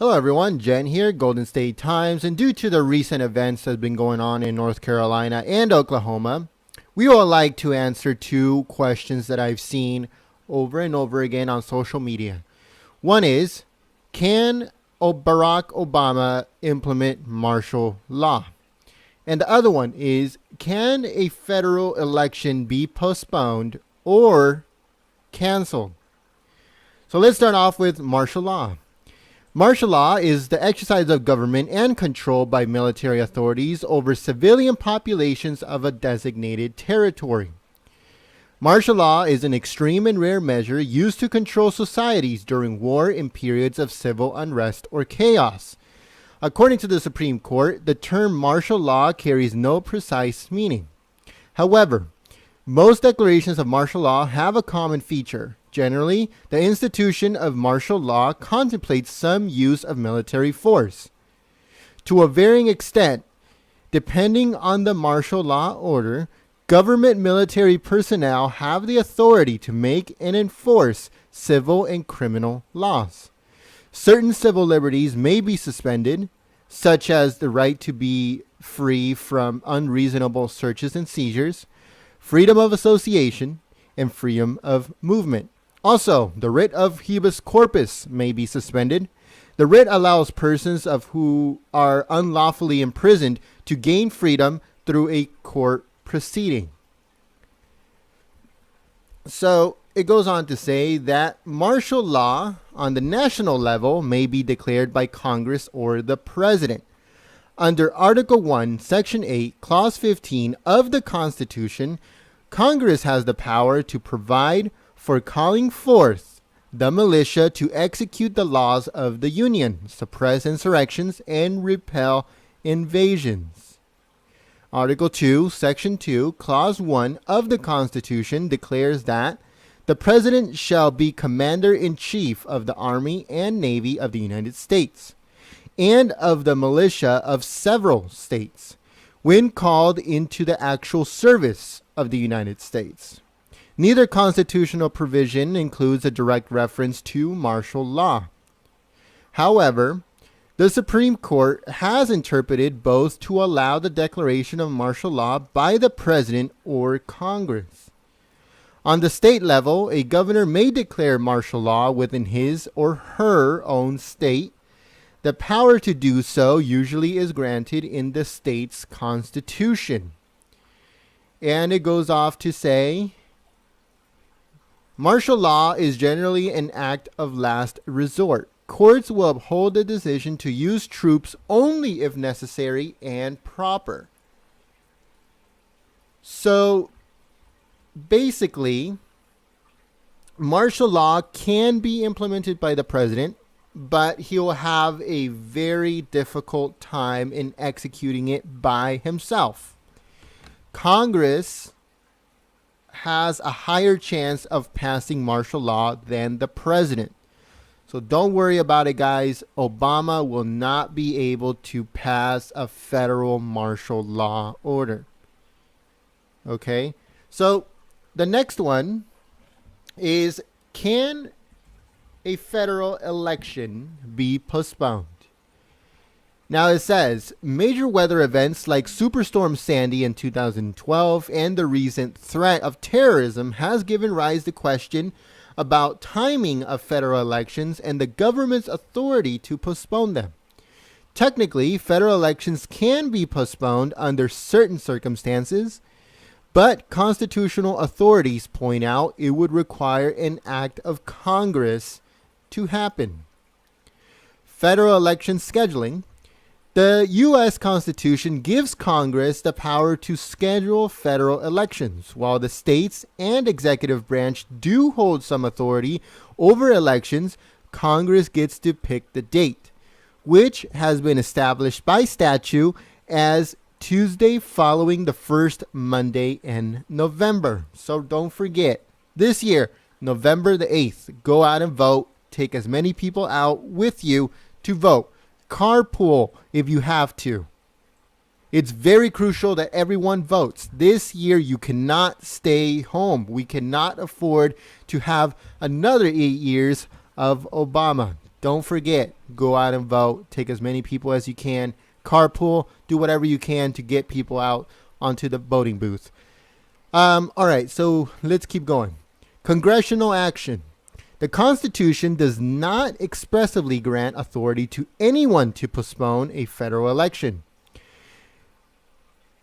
Hello everyone, Jen here, Golden State Times, and due to the recent events that have been going on in North Carolina and Oklahoma, we would like to answer two questions that I've seen over and over again on social media. One is, can Barack Obama implement martial law? And the other one is, can a federal election be postponed or canceled? So let's start off with martial law. Martial law is the exercise of government and control by military authorities over civilian populations of a designated territory. Martial law is an extreme and rare measure used to control societies during war in periods of civil unrest or chaos. According to the Supreme Court, the term martial law carries no precise meaning. However, most declarations of martial law have a common feature. Generally, the institution of martial law contemplates some use of military force. To a varying extent, depending on the martial law order, government military personnel have the authority to make and enforce civil and criminal laws. Certain civil liberties may be suspended, such as the right to be free from unreasonable searches and seizures, freedom of association, and freedom of movement. Also, the writ of habeas corpus may be suspended. The writ allows persons who are unlawfully imprisoned to gain freedom through a court proceeding. So it goes on to say that martial law on the national level may be declared by Congress or the President. Under Article 1, Section 8, Clause 15 of the Constitution, Congress has the power to provide for calling forth the militia to execute the laws of the Union, suppress insurrections, and repel invasions. Article 2, Section 2, Clause 1 of the Constitution declares that the President shall be Commander-in-Chief of the Army and Navy of the United States and of the militia of several states when called into the actual service of the United States. Neither constitutional provision includes a direct reference to martial law. However, the Supreme Court has interpreted both to allow the declaration of martial law by the President or Congress. On the state level, a governor may declare martial law within his or her own state. The power to do so usually is granted in the state's constitution. And it goes off to say, martial law is generally an act of last resort. Courts will uphold the decision to use troops only if necessary and proper. So, basically, martial law can be implemented by the president, but he'll have a very difficult time in executing it by himself. Congress has a higher chance of passing martial law than the president. So don't worry about it, guys. Obama will not be able to pass a federal martial law order. Okay? So the next one is, can a federal election be postponed? Now it says, major weather events like Superstorm Sandy in 2012 and the recent threat of terrorism has given rise to question about timing of federal elections and the government's authority to postpone them. Technically, federal elections can be postponed under certain circumstances, but constitutional authorities point out it would require an act of Congress to happen. Federal election scheduling. The U.S. Constitution gives Congress the power to schedule federal elections, while the states and executive branch do hold some authority over elections. Congress gets to pick the date, which has been established by statute as Tuesday following the first Monday in November. So don't forget, this year, November the 8th, go out and vote. Take as many people out with you to vote. Carpool if you have to. It's very crucial that everyone votes. This year, you cannot stay home. We cannot afford to have another 8 years of Obama. Don't forget, go out and vote. Take as many people as you can. Carpool. Do whatever you can to get people out onto the voting booth. All right, so let's keep going. Congressional action. The Constitution does not expressly grant authority to anyone to postpone a federal election.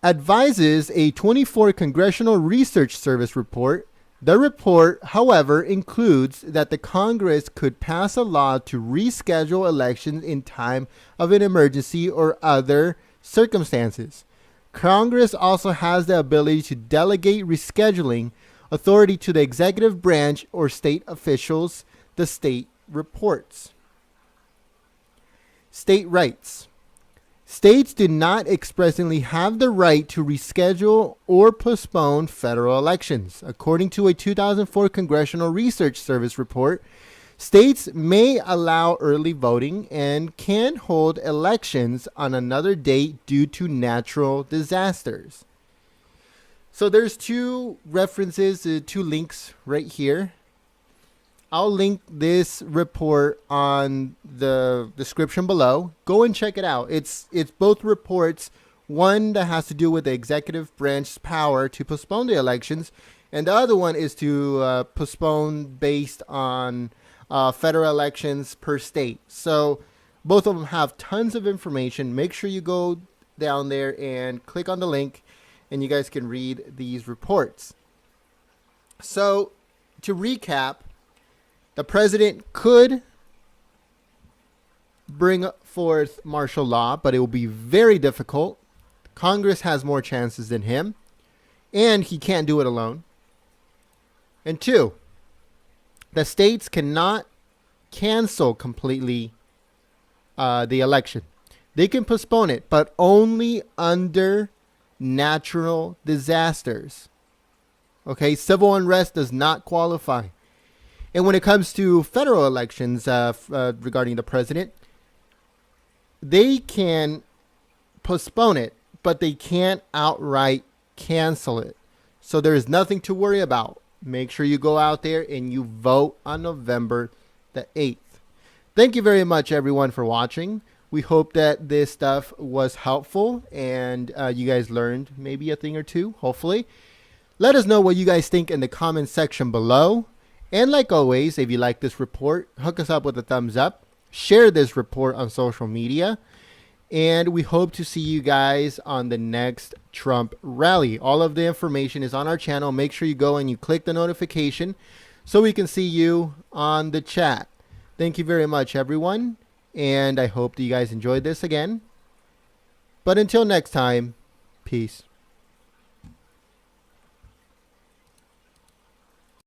Advises a 24 Congressional Research Service report. The report, however, includes that the Congress could pass a law to reschedule elections in time of an emergency or other circumstances. Congress also has the ability to delegate rescheduling authority to the executive branch or state officials, the state reports. State rights. States do not expressly have the right to reschedule or postpone federal elections. According to a 2004 Congressional Research Service report, states may allow early voting and can hold elections on another date due to natural disasters. So there's two references, two links right here. I'll link this report on the description below. Go and check it out. It's both reports, one that has to do with the executive branch's power to postpone the elections, and the other one is to postpone based on federal elections per state. So both of them have tons of information. Make sure you go down there and click on the link, and you guys can read these reports. So to recap, the president could bring forth martial law, but it will be very difficult. Congress has more chances than him, and he can't do it alone. And two, the states cannot cancel completely the election. They can postpone it, but only under natural disasters. Okay, civil unrest does not qualify. And when it comes to federal elections regarding the president, they can postpone it, but they can't outright cancel it. So there is nothing to worry about. Make sure you go out there and you vote on November the 8th. Thank you very much, everyone, for watching. We hope that this stuff was helpful and you guys learned maybe a thing or two, hopefully. Let us know what you guys think in the comment section below. And like always, if you like this report, hook us up with a thumbs up. Share this report on social media. And we hope to see you guys on the next Trump rally. All of the information is on our channel. Make sure you go and you click the notification so we can see you on the chat. Thank you very much, everyone. And I hope that you guys enjoyed this again. But until next time, peace.